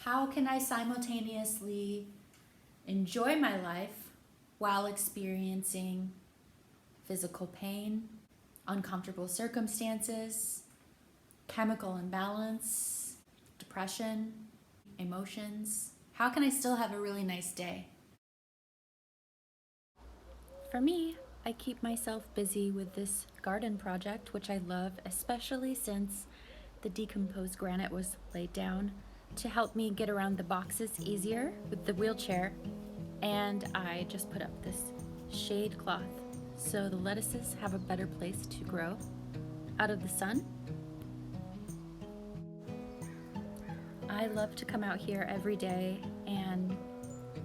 How can I simultaneously enjoy my life while experiencing physical pain, uncomfortable circumstances, chemical imbalance, depression, emotions? How can I still have a really nice day? For me, I keep myself busy with this garden project, which I love, especially since the decomposed granite was laid down to help me get around the boxes easier with the wheelchair. And I just put up this shade cloth so the lettuces have a better place to grow out of the sun. I love to come out here every day and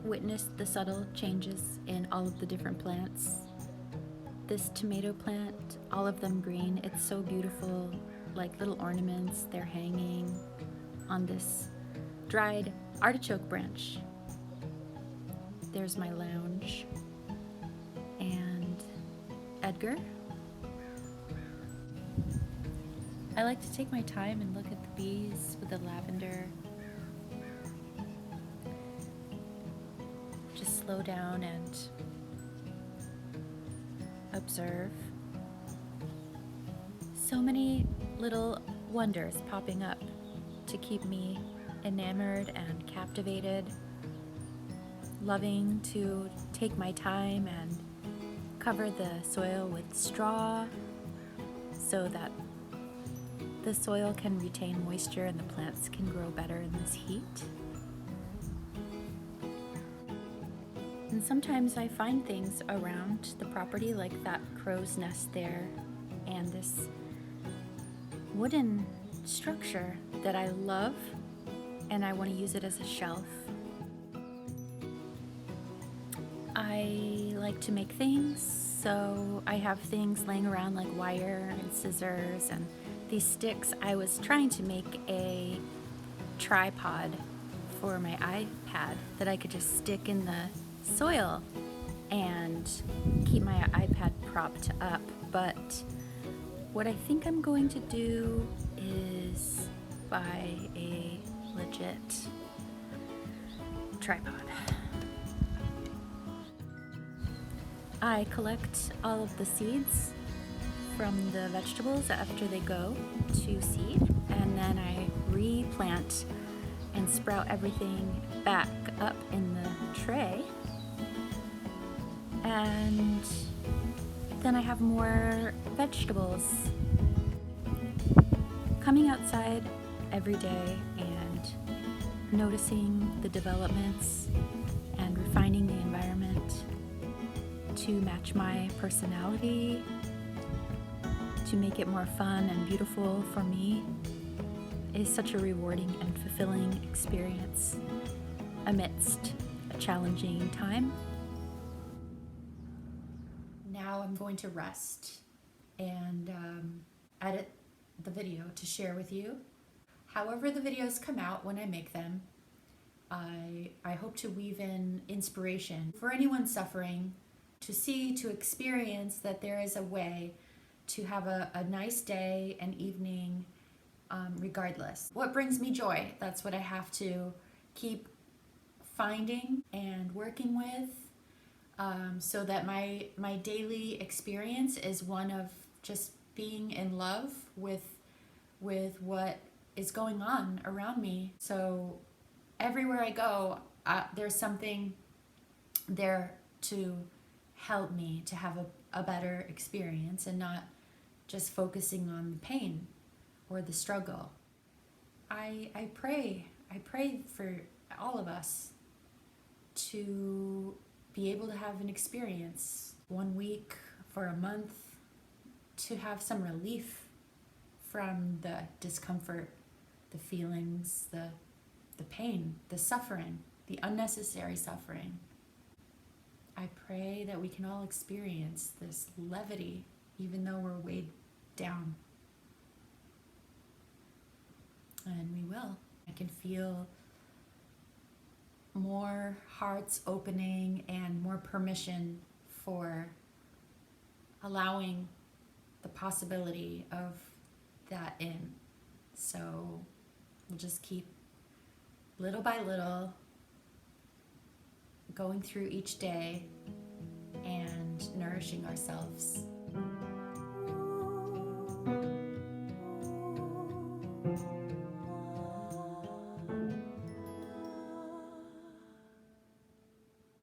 witness the subtle changes in all of the different plants. This tomato plant, all of them green, it's so beautiful, like little ornaments. They're hanging on this dried artichoke branch. There's my lounge and Edgar. I like to take my time and look at the bees with the lavender. Just slow down and observe. So many little wonders popping up to keep me enamored and captivated, loving to take my time and cover the soil with straw so that the soil can retain moisture and the plants can grow better in this heat. And sometimes I find things around the property like that crow's nest there and this wooden structure that I love, and I want to use it as a shelf. I like to make things, so I have things laying around like wire and scissors and these sticks. I was trying to make a tripod for my iPad that I could just stick in the soil and keep my iPad propped up, but what I think I'm going to do is buy a legit tripod. I collect all of the seeds from the vegetables after they go to seed, and then I replant and sprout everything back up in the tray. And then I have more vegetables. Coming outside every day and noticing the developments and refining the environment to match my personality, to make it more fun and beautiful for me, is such a rewarding and fulfilling experience amidst a challenging time. Now I'm going to rest and edit the video to share with you. However the videos come out when I make them, I hope to weave in inspiration for anyone suffering to see, to experience that there is a way to have a nice day and evening regardless. What brings me joy, that's what I have to keep finding and working with, so that my daily experience is one of just being in love with what is going on around me. So everywhere I go, there's something there to help me to have a better experience and not just focusing on the pain or the struggle. I pray for all of us to be able to have an experience 1 week for a month, to have some relief from the discomfort, the feelings, the pain, the suffering, the unnecessary suffering. I pray that we can all experience this levity even though we're weighed down. And we will. I can feel more hearts opening and more permission for allowing the possibility of that in. So we'll just keep little by little, going through each day and nourishing ourselves